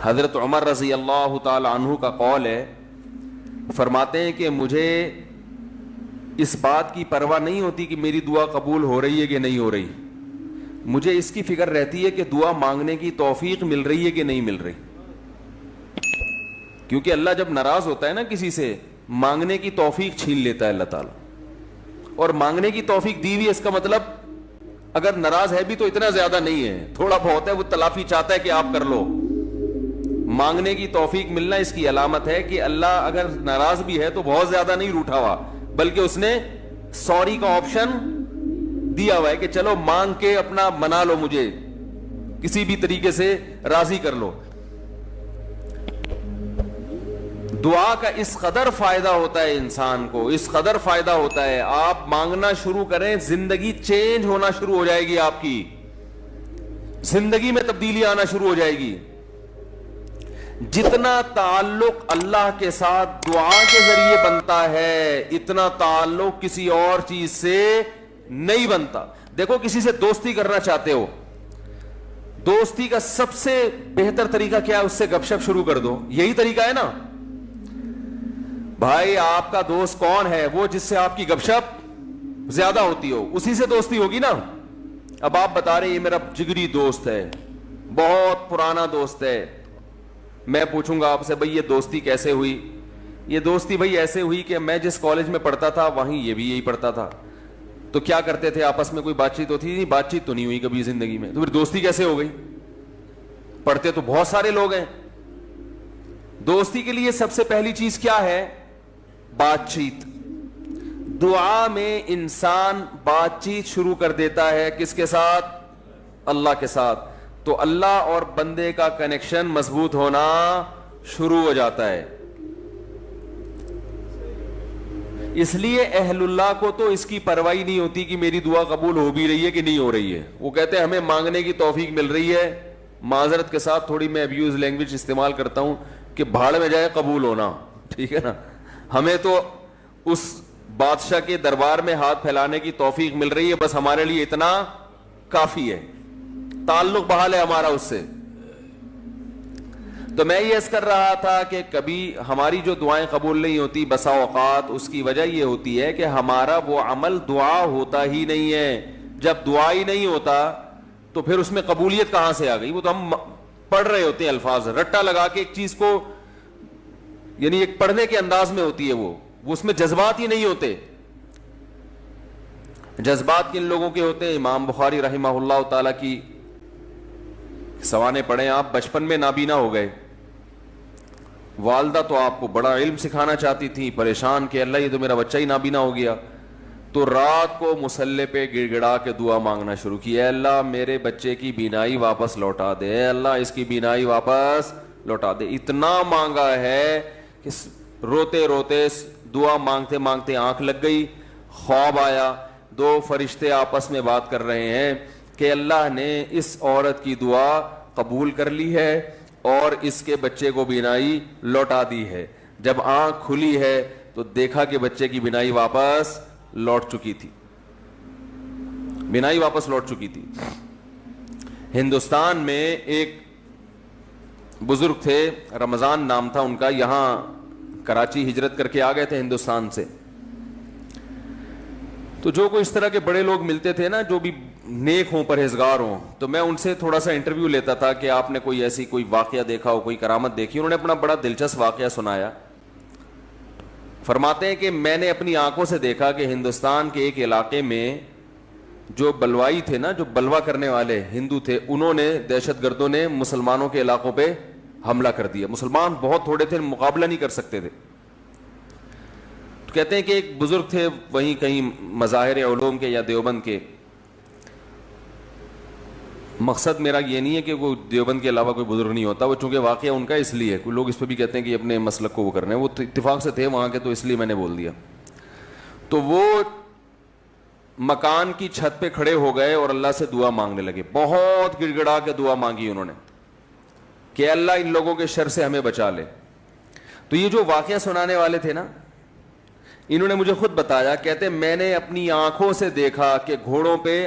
حضرت عمر رضی اللہ تعالی عنہ کا قول ہے، فرماتے ہیں کہ مجھے اس بات کی پرواہ نہیں ہوتی کہ میری دعا قبول ہو رہی ہے کہ نہیں ہو رہی، مجھے اس کی فکر رہتی ہے کہ دعا مانگنے کی توفیق مل رہی ہے کہ نہیں مل رہی. کیونکہ اللہ جب ناراض ہوتا ہے نا کسی سے، مانگنے کی توفیق چھین لیتا ہے اللہ تعالیٰ. اور مانگنے کی توفیق دی ہوئی، اس کا مطلب اگر ناراض ہے بھی تو اتنا زیادہ نہیں ہے، تھوڑا بہت ہے، وہ تلافی چاہتا ہے کہ آپ کر لو. مانگنے کی توفیق ملنا اس کی علامت ہے کہ اللہ اگر ناراض بھی ہے تو بہت زیادہ نہیں روٹھا ہوا، بلکہ اس نے سوری کا آپشن دیا ہوا ہے کہ چلو مانگ کے اپنا منا لو، مجھے کسی بھی طریقے سے راضی کر لو. دعا کا اس قدر فائدہ ہوتا ہے انسان کو، اس قدر فائدہ ہوتا ہے، آپ مانگنا شروع کریں، زندگی چینج ہونا شروع ہو جائے گی، آپ کی زندگی میں تبدیلی آنا شروع ہو جائے گی. جتنا تعلق اللہ کے ساتھ دعا کے ذریعے بنتا ہے، اتنا تعلق کسی اور چیز سے نہیں بنتا. دیکھو کسی سے دوستی کرنا چاہتے ہو، دوستی کا سب سے بہتر طریقہ کیا ہے؟ اس سے گپ شپ شروع کر دو، یہی طریقہ ہے نا. بھائی آپ کا دوست کون ہے؟ وہ جس سے آپ کی گپ شپ زیادہ ہوتی ہو، اسی سے دوستی ہوگی نا. اب آپ بتا رہے ہیں یہ میرا جگری دوست ہے، بہت پرانا دوست ہے. میں پوچھوں گا آپ سے بھائی یہ دوستی کیسے ہوئی؟ یہ دوستی بھائی ایسے ہوئی کہ میں جس کالج میں پڑھتا تھا وہیں یہ بھی یہی پڑھتا تھا. تو کیا کرتے تھے آپس میں؟ کوئی بات چیت ہوتی نہیں، بات چیت تو نہیں ہوئی کبھی زندگی میں، تو پھر دوستی کیسے ہو گئی؟ پڑھتے تو بہت سارے لوگ ہیں. دوستی کے لیے سب سے پہلی چیز کیا ہے؟ بات چیت. دعا میں انسان بات چیت شروع کر دیتا ہے کس کے ساتھ؟ اللہ کے ساتھ. تو اللہ اور بندے کا کنیکشن مضبوط ہونا شروع ہو جاتا ہے. اس لیے اہل اللہ کو تو اس کی پرواہ نہیں ہوتی کہ میری دعا قبول ہو بھی رہی ہے کہ نہیں ہو رہی ہے. وہ کہتے ہیں ہمیں مانگنے کی توفیق مل رہی ہے. معذرت کے ساتھ تھوڑی میں ابیوز لینگویج استعمال کرتا ہوں کہ بھاڑ میں جائے قبول ہونا، ٹھیک ہے نا. ہمیں تو اس بادشاہ کے دربار میں ہاتھ پھیلانے کی توفیق مل رہی ہے، بس ہمارے لیے اتنا کافی ہے، تعلق بحال ہے ہمارا اس سے. تو میں یہ عرض کر رہا تھا کہ کبھی ہماری جو دعائیں قبول نہیں ہوتی، بسا اوقات اس کی وجہ یہ ہوتی ہے کہ ہمارا وہ عمل دعا ہوتا ہی نہیں ہے. جب دعا ہی نہیں ہوتا تو پھر اس میں قبولیت کہاں سے آ گئی؟ وہ تو ہم پڑھ رہے ہوتے ہیں الفاظ رٹا لگا کے ایک چیز کو، یعنی ایک پڑھنے کے انداز میں ہوتی ہے، وہ اس میں جذبات ہی نہیں ہوتے. جذبات کن لوگوں کے ہوتے ہیں؟ امام بخاری رحمہ اللہ تعالی کی سوانے پڑھیں آپ. بچپن میں نابینا ہو گئے، والدہ تو آپ کو بڑا علم سکھانا چاہتی تھی، پریشان کہ اللہ یہ تو میرا بچہ ہی نابینا ہو گیا. تو رات کو مصلے پہ گڑ گڑا کے دعا مانگنا شروع کی، اے اللہ میرے بچے کی بینائی واپس لوٹا دے، اے اللہ اس کی بینائی واپس لوٹا دے. اتنا مانگا ہے کہ روتے روتے دعا مانگتے مانگتے آنکھ لگ گئی. خواب آیا، دو فرشتے آپس میں بات کر رہے ہیں کہ اللہ نے اس عورت کی دعا قبول کر لی ہے اور اس کے بچے کو بینائی لوٹا دی ہے. جب آنکھ کھلی ہے تو دیکھا کہ بچے کی بینائی واپس لوٹ چکی تھی، بینائی واپس لوٹ چکی تھی. ہندوستان میں ایک بزرگ تھے، رمضان نام تھا ان کا، یہاں کراچی ہجرت کر کے آ گئے تھے ہندوستان سے. تو جو کوئی اس طرح کے بڑے لوگ ملتے تھے نا جو بھی نیک ہوں، پرہیزگار ہوں، تو میں ان سے تھوڑا سا انٹرویو لیتا تھا کہ آپ نے کوئی ایسی کوئی واقعہ دیکھا ہو، کوئی کرامت دیکھی. انہوں نے اپنا بڑا دلچسپ واقعہ سنایا. فرماتے ہیں کہ میں نے اپنی آنکھوں سے دیکھا کہ ہندوستان کے ایک علاقے میں جو بلوائی تھے نا، جو بلوا کرنے والے ہندو تھے، انہوں نے، دہشت گردوں نے مسلمانوں کے علاقوں پہ حملہ کر دیا. مسلمان بہت تھوڑے تھے، مقابلہ نہیں کر سکتے تھے. تو کہتے ہیں کہ ایک بزرگ تھے وہیں کہیں مظاہر علوم کے یا دیوبند کے. مقصد میرا یہ نہیں ہے کہ وہ دیوبند کے علاوہ کوئی بزرگ نہیں ہوتا، وہ چونکہ واقعہ ان کا اس لیے، کوئی لوگ اس پہ بھی کہتے ہیں کہ اپنے مسلک کو وہ کرنا ہے، وہ اتفاق سے تھے وہاں کے، تو اس لیے میں نے بول دیا. تو وہ مکان کی چھت پہ کھڑے ہو گئے اور اللہ سے دعا مانگنے لگے. بہت گڑ گڑا کے دعا مانگی انہوں نے کہ اللہ ان لوگوں کے شر سے ہمیں بچا لے. تو یہ جو واقعہ سنانے والے تھے نا، انہوں نے مجھے خود بتایا، کہتے میں نے اپنی آنکھوں سے دیکھا کہ گھوڑوں پہ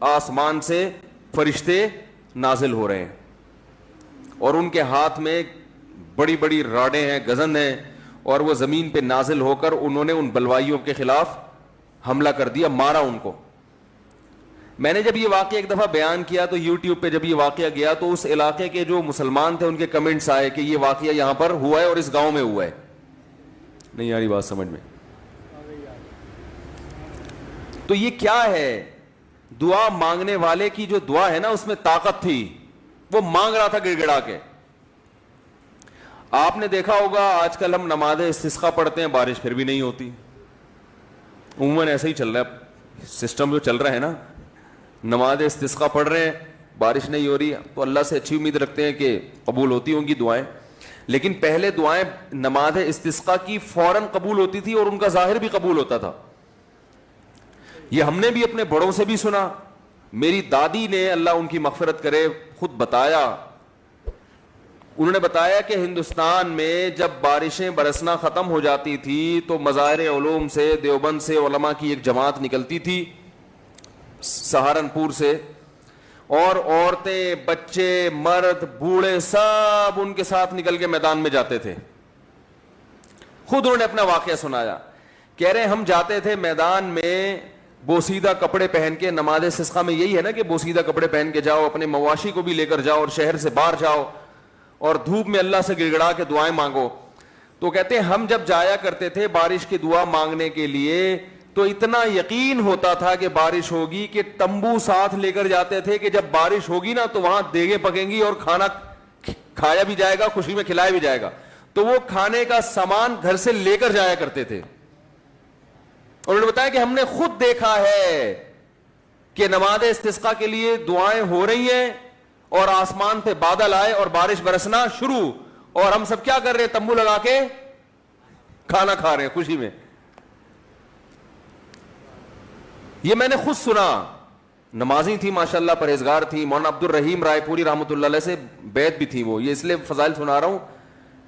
آسمان سے فرشتے نازل ہو رہے ہیں اور ان کے ہاتھ میں بڑی بڑی راڈیں ہیں, گزند ہیں, اور وہ زمین پہ نازل ہو کر انہوں نے ان بلوائیوں کے خلاف حملہ کر دیا, مارا ان کو. میں نے جب یہ واقعہ ایک دفعہ بیان کیا تو یوٹیوب پہ جب یہ واقعہ گیا تو اس علاقے کے جو مسلمان تھے ان کے کمنٹس آئے کہ یہ واقعہ یہاں پر ہوا ہے اور اس گاؤں میں ہوا ہے. نہیں آ رہی بات سمجھ میں؟ تو یہ کیا ہے؟ دعا مانگنے والے کی جو دعا ہے نا اس میں طاقت تھی, وہ مانگ رہا تھا گڑ گڑا کے. آپ نے دیکھا ہوگا آج کل ہم نماز استسقاء پڑھتے ہیں, بارش پھر بھی نہیں ہوتی. عموماً ایسا ہی چل رہا ہے سسٹم جو چل رہا ہے نا, نماز استسقاء پڑھ رہے ہیں, بارش نہیں ہو رہی, تو اللہ سے اچھی امید رکھتے ہیں کہ قبول ہوتی ہوں گی دعائیں. لیکن پہلے دعائیں نماز استسقاء کی فوراً قبول ہوتی تھی اور ان کا ظاہر بھی قبول ہوتا تھا. یہ ہم نے بھی اپنے بڑوں سے بھی سنا. میری دادی نے, اللہ ان کی مغفرت کرے, خود بتایا, انہوں نے بتایا کہ ہندوستان میں جب بارشیں برسنا ختم ہو جاتی تھی تو مظاہر علوم سے, دیوبند سے علماء کی ایک جماعت نکلتی تھی, سہارنپور سے, اور عورتیں, بچے, مرد, بوڑھے سب ان کے ساتھ نکل کے میدان میں جاتے تھے. خود انہوں نے اپنا واقعہ سنایا, کہہ رہے ہم جاتے تھے میدان میں بوسیدہ کپڑے پہن کے. نماز استسقاء میں یہی ہے نا کہ بوسیدہ کپڑے پہن کے جاؤ, اپنے مواشی کو بھی لے کر جاؤ اور شہر سے باہر جاؤ اور دھوپ میں اللہ سے گڑ گڑا کے دعائیں مانگو. تو کہتے ہیں ہم جب جایا کرتے تھے بارش کی دعا مانگنے کے لیے تو اتنا یقین ہوتا تھا کہ بارش ہوگی کہ تمبو ساتھ لے کر جاتے تھے کہ جب بارش ہوگی نا تو وہاں دیگیں پکیں گی اور کھانا کھایا بھی جائے گا, خوشی میں کھلایا بھی جائے گا. تو وہ کھانے کا سامان گھر سے لے کر جایا کرتے تھے. اور انہوں نے بتایا کہ ہم نے خود دیکھا ہے کہ نماز استسقاء کے لیے دعائیں ہو رہی ہیں اور آسمان پہ بادل آئے اور بارش برسنا شروع, اور ہم سب کیا کر رہے ہیں؟ تمبو لگا کے کھانا کھا رہے ہیں خوشی میں. یہ میں نے خود سنا. نمازی تھی ماشاءاللہ, پرہیزگار تھی, مولانا عبد الرحیم رائے پوری رحمۃ اللہ علیہ سے بیعت بھی تھی وہ. یہ اس لیے فضائل سنا رہا ہوں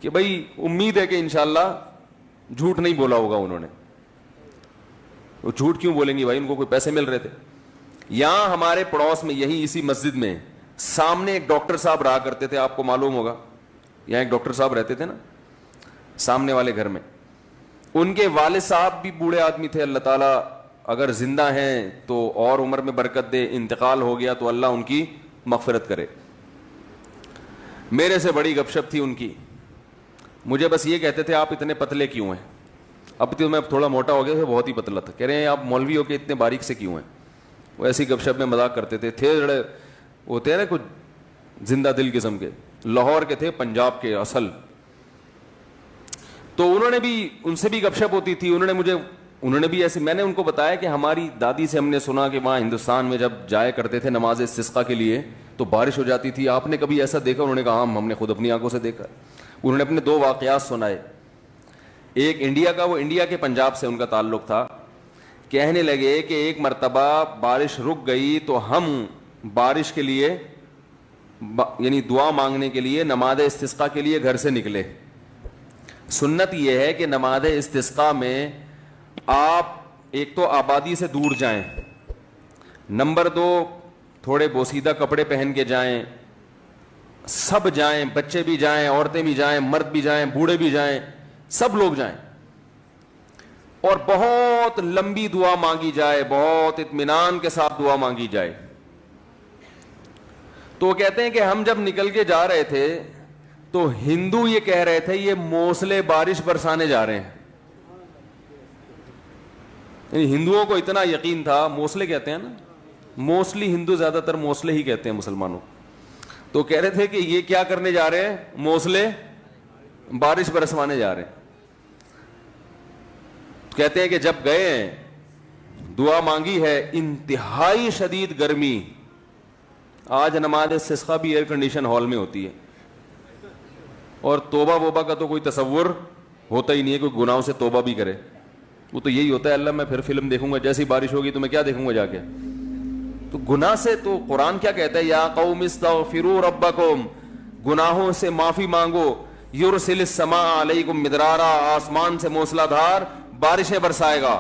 کہ بھائی امید ہے کہ انشاءاللہ جھوٹ نہیں بولا ہوگا انہوں نے. وہ جھوٹ کیوں بولیں گی بھائی, ان کو کوئی پیسے مل رہے تھے. یہاں ہمارے پڑوس میں یہی اسی مسجد میں سامنے ایک ڈاکٹر صاحب رہا کرتے تھے, آپ کو معلوم ہوگا, یہاں ایک ڈاکٹر صاحب رہتے تھے نا سامنے والے گھر میں. ان کے والد صاحب بھی بوڑھے آدمی تھے, اللہ تعالیٰ اگر زندہ ہیں تو اور عمر میں برکت دے, انتقال ہو گیا تو اللہ ان کی مغفرت کرے. میرے سے بڑی گپ شپ تھی ان کی. مجھے بس یہ کہتے تھے آپ اتنے پتلے کیوں ہیں؟ اب تو میں تھوڑا موٹا ہو گیا تھا, بہت ہی پتلا تھا. کہہ رہے ہیں آپ مولوی ہو کے اتنے باریک سے کیوں ہیں؟ وہ ایسی گپ شپ میں مذاق کرتے تھے. تھے جڑے ہوتے ہیں نا کچھ زندہ دل قسم کے, لاہور کے تھے, پنجاب کے اصل. تو انہوں نے بھی, ان سے بھی گپ شپ ہوتی تھی. انہوں نے بھی ایسے, میں نے ان کو بتایا کہ ہماری دادی سے ہم نے سنا کہ وہاں ہندوستان میں جب جایا کرتے تھے نماز استسقاء کے لیے تو بارش ہو جاتی تھی. آپ نے کبھی ایسا دیکھا؟ انہوں نے کہا ہم نے خود اپنی آنکھوں سے دیکھا. انہوں نے اپنے 2 واقعات سنائے. ایک انڈیا کا, وہ انڈیا کے پنجاب سے ان کا تعلق تھا. کہنے لگے کہ ایک مرتبہ بارش رک گئی تو ہم بارش کے لیے یعنی دعا مانگنے کے لیے نماز استسقاء کے لیے گھر سے نکلے. سنت یہ ہے کہ نماز استسقاء میں آپ ایک تو آبادی سے دور جائیں, نمبر 2 تھوڑے بوسیدہ کپڑے پہن کے جائیں, سب جائیں, بچے بھی جائیں, عورتیں بھی جائیں, مرد بھی جائیں, بوڑھے بھی جائیں, سب لوگ جائیں, اور بہت لمبی دعا مانگی جائے, بہت اطمینان کے ساتھ دعا مانگی جائے. تو وہ کہتے ہیں کہ ہم جب نکل کے جا رہے تھے تو ہندو یہ کہہ رہے تھے یہ موسلے بارش برسانے جا رہے ہیں. یعنی ہندوؤں کو اتنا یقین تھا, موسلے کہتے ہیں نا, موسٹلی ہندو زیادہ تر موسلے ہی کہتے ہیں مسلمانوں. تو کہہ رہے تھے کہ یہ کیا کرنے جا رہے ہیں؟ موسلے بارش برسوانے جا رہے ہیں. کہتے ہیں کہ جب گئے ہیں دعا مانگی ہے, انتہائی شدید گرمی. آج نماز استسقاء بھی ایئر کنڈیشن ہال میں ہوتی ہے, اور توبہ ووبہ کا تو کوئی تصور ہوتا ہی نہیں ہے, کوئی گناہوں سے توبہ بھی کرے. وہ تو یہی ہوتا ہے, اللہ میں پھر فلم دیکھوں گا, جیسی بارش ہوگی تو میں کیا دیکھوں گا جا کے. تو گناہ سے تو قرآن کیا کہتا ہے, یا قوم استغفروا ربکم, گناہوں سے معافی مانگو, یرسل السماء علیکم مدرارا, آسمان سے موسلا دھار بارشیں برسائے گا.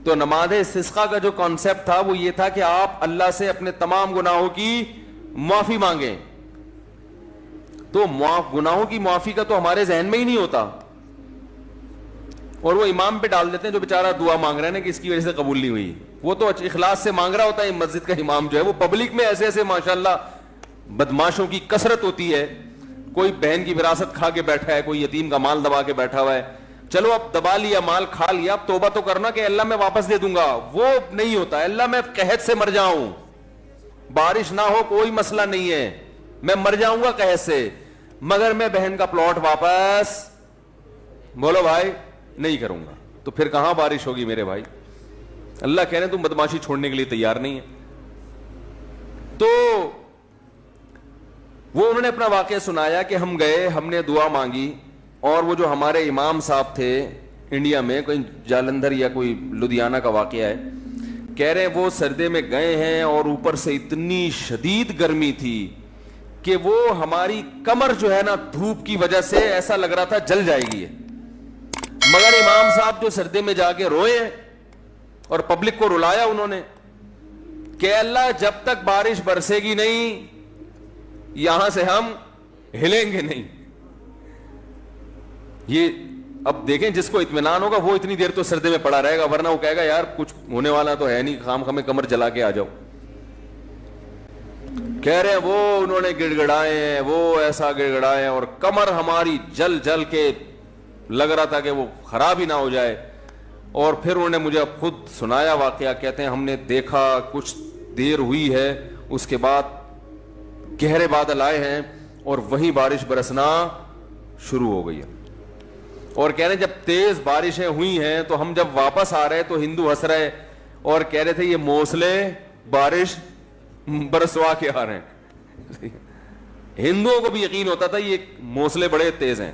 تو نماز استسقاء کا جو کانسیپٹ تھا وہ یہ تھا کہ آپ اللہ سے اپنے تمام گناہوں کی معافی مانگیں. تو گناہوں کی معافی کا تو ہمارے ذہن میں ہی نہیں ہوتا, اور وہ امام پہ ڈال دیتے ہیں جو بیچارہ دعا مانگ رہا ہے نا کہ اس کی وجہ سے قبول نہیں ہوئی. وہ تو اخلاص سے مانگ رہا ہوتا ہے. مسجد کا امام جو ہے وہ پبلک میں ایسے ایسے ماشاءاللہ بدماشوں کی کثرت ہوتی ہے. کوئی بہن کی وراثت کھا کے بیٹھا ہے, کوئی یتیم کا مال دبا کے بیٹھا ہوا ہے. چلو اب دبا لیا, مال کھا لیا, اب توبہ تو کرنا کہ اللہ میں واپس دے دوں گا. وہ نہیں ہوتا. اللہ میں قحط سے مر جاؤں, بارش نہ ہو کوئی مسئلہ نہیں ہے, میں مر جاؤں گا قحط سے, مگر میں بہن کا پلاٹ واپس, بولو بھائی, نہیں کروں گا. تو پھر کہاں بارش ہوگی میرے بھائی؟ اللہ کہہ رہے ہیں تم بدماشی چھوڑنے کے لیے تیار نہیں ہے. تو وہ انہوں نے اپنا واقعہ سنایا کہ ہم گئے, ہم نے دعا مانگی, اور وہ جو ہمارے امام صاحب تھے انڈیا میں, کوئی جالندھر یا کوئی لدھیانہ کا واقعہ ہے, کہہ رہے ہیں وہ سردے میں گئے ہیں اور اوپر سے اتنی شدید گرمی تھی کہ وہ ہماری کمر جو ہے نا دھوپ کی وجہ سے ایسا لگ رہا تھا جل جائے گی. مگر امام صاحب جو سردے میں جا کے روئے ہیں اور پبلک کو رلایا انہوں نے کہ اللہ جب تک بارش برسے گی نہیں یہاں سے ہم ہلیں گے نہیں. یہ اب دیکھیں جس کو اطمینان ہوگا وہ اتنی دیر تو سردے میں پڑا رہے گا, ورنہ وہ کہے گا یار کچھ ہونے والا تو ہے نہیں, خام خامے کمر جلا کے آ جاؤ. کہہ رہے ہیں وہ انہوں نے گڑ گڑائے ہیں, وہ ایسا گڑ گڑائے ہیں اور کمر ہماری جل جل کے لگ رہا تھا کہ وہ خراب ہی نہ ہو جائے. اور پھر انہوں نے مجھے خود سنایا واقعہ, کہتے ہیں ہم نے دیکھا کچھ دیر ہوئی ہے, اس کے بعد گہرے بادل آئے ہیں اور وہیں بارش برسنا شروع ہو گئی ہے. اور کہہ رہے ہیں جب تیز بارشیں ہوئی ہیں تو ہم جب واپس آ رہے تو ہندو ہنس رہے اور کہہ رہے تھے یہ موسلے بارش برسوا کے آ رہے ہیں. ہندوؤں کو بھی یقین ہوتا تھا یہ موسلے بڑے تیز ہیں.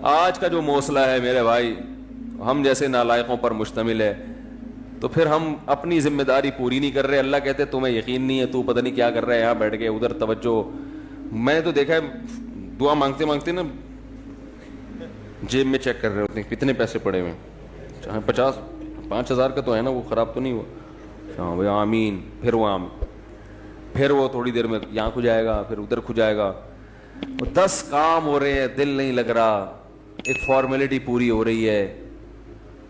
آج کا جو موسلا ہے میرے بھائی ہم جیسے نالائقوں پر مشتمل ہے, تو پھر ہم اپنی ذمہ داری پوری نہیں کر رہے. اللہ کہتے تمہیں یقین نہیں ہے, تو پتہ نہیں کیا کر رہا ہے یہاں بیٹھ کے, ادھر توجہ. میں نے تو دیکھا ہے دعا مانگتے مانگتے نا جیب میں چیک کر رہے ہوتے ہیں کتنے پیسے پڑے ہوئے ہیں, 5,000 کا تو ہے نا, وہ خراب تو نہیں ہوا. ہاں وہ آمین, پھر وہ پھر وہ تھوڑی دیر میں یہاں کھو جائے گا, پھر ادھر کھو جائے گا. 10 کام ہو رہے ہیں, دل نہیں لگ رہا, ایک فارمیلٹی پوری ہو رہی ہے,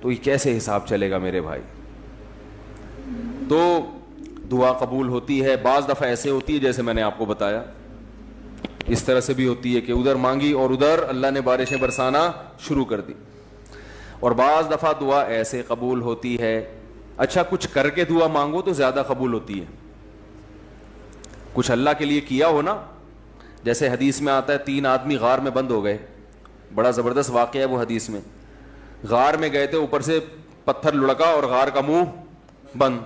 تو یہ کیسے حساب چلے گا میرے بھائی؟ تو دعا قبول ہوتی ہے. بعض دفعہ ایسے ہوتی ہے جیسے میں نے آپ کو بتایا, اس طرح سے بھی ہوتی ہے کہ ادھر مانگی اور ادھر اللہ نے بارشیں برسانا شروع کر دی. اور بعض دفعہ دعا ایسے قبول ہوتی ہے, اچھا کچھ کر کے دعا مانگو تو زیادہ قبول ہوتی ہے. کچھ اللہ کے لیے کیا ہو نا, جیسے حدیث میں آتا ہے 3 آدمی غار میں بند ہو گئے, بڑا زبردست واقعہ ہے وہ حدیث میں. غار میں گئے تھے, اوپر سے پتھر لڑکا اور غار کا منہ بند,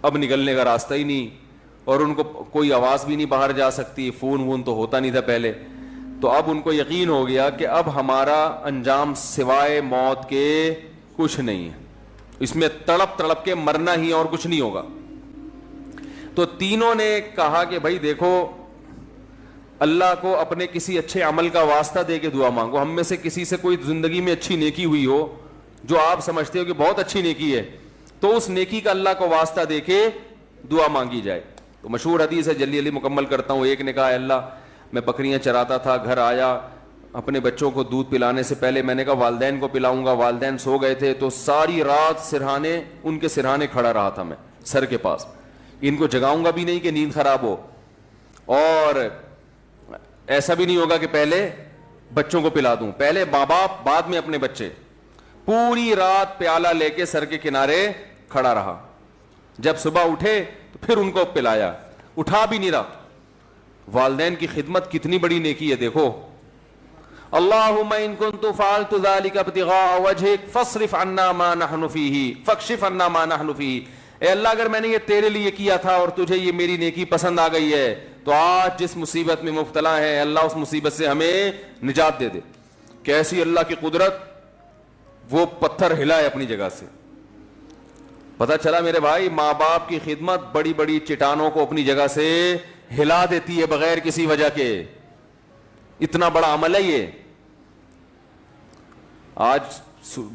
اب نکلنے کا راستہ ہی نہیں, اور ان کو کوئی آواز بھی نہیں باہر جا سکتی, فون وون تو ہوتا نہیں تھا پہلے. تو اب ان کو یقین ہو گیا کہ اب ہمارا انجام سوائے موت کے کچھ نہیں ہے, اس میں تڑپ تڑپ کے مرنا ہی اور کچھ نہیں ہوگا. تو تینوں نے کہا کہ بھائی دیکھو اللہ کو اپنے کسی اچھے عمل کا واسطہ دے کے دعا مانگو. ہم میں سے کسی سے کوئی زندگی میں اچھی نیکی ہوئی ہو جو آپ سمجھتے ہو کہ بہت اچھی نیکی ہے, تو اس نیکی کا اللہ کو واسطہ دے کے دعا مانگی جائے. تو مشہور حدیث ہے, جلدی جلدی مکمل کرتا ہوں. ایک نے کہا اللہ میں بکریاں چراتا تھا, گھر آیا, اپنے بچوں کو دودھ پلانے سے پہلے میں نے کہا والدین کو پلاؤں گا, والدین سو گئے تھے, تو ساری رات سرہانے ان کے سرہانے کھڑا رہا تھا میں سر کے پاس, ان کو جگاؤں گا بھی نہیں کہ نیند خراب ہو, اور ایسا بھی نہیں ہوگا کہ پہلے بچوں کو پلا دوں, پہلے ماں باپ بعد میں اپنے بچے. پوری رات پیالہ لے کے سر کے کنارے کھڑا رہا, جب صبح اٹھے تو پھر ان کو پلایا, اٹھا بھی نہیں رہا. والدین کی خدمت کتنی بڑی نیکی ہے دیکھو. اللہم ان کنت فعلت ذلک ابتغاء وجہک فاصرف عنا ما نحن فیہ فاکشف عنا ما نحن فیہ. اے اللہ اگر میں نے یہ تیرے لیے کیا تھا اور تجھے یہ میری نیکی پسند آ گئی ہے, تو آج جس مصیبت میں مبتلا ہے اللہ اس مصیبت سے ہمیں نجات دے دے. کیسی اللہ کی قدرت, وہ پتھر ہلائے اپنی جگہ سے. پتہ چلا میرے بھائی ماں باپ کی خدمت بڑی بڑی چٹانوں کو اپنی جگہ سے ہلا دیتی ہے بغیر کسی وجہ کے. اتنا بڑا عمل ہے یہ. آج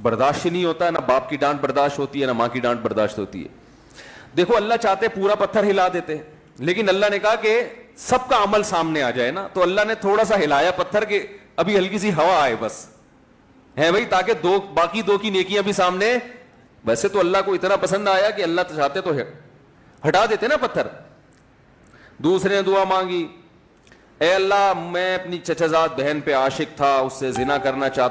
برداشت نہیں ہوتا ہے, نہ باپ کی ڈانٹ برداشت ہوتی ہے, نہ ماں کی ڈانٹ برداشت ہوتی ہے. دیکھو اللہ چاہتے پورا پتھر ہلا دیتے, لیکن اللہ نے کہا کہ سب کا عمل سامنے آ جائے نا, تو اللہ نے تھوڑا سا ہلایا پتھر کے ابھی ہلکی سی ہوا آئے بس ہے بھائی, تاکہ باقی دو کی نیکیاں بھی سامنے. ویسے تو اللہ کو اتنا پسند آیا کہ اللہ چاہتے تو ہٹا دیتے نا پتھر. دوسرے نے دعا مانگی, اے اللہ میں اپنی چچا زاد بہن پہ عاشق تھا, اس سے زنا کرنا چاہتا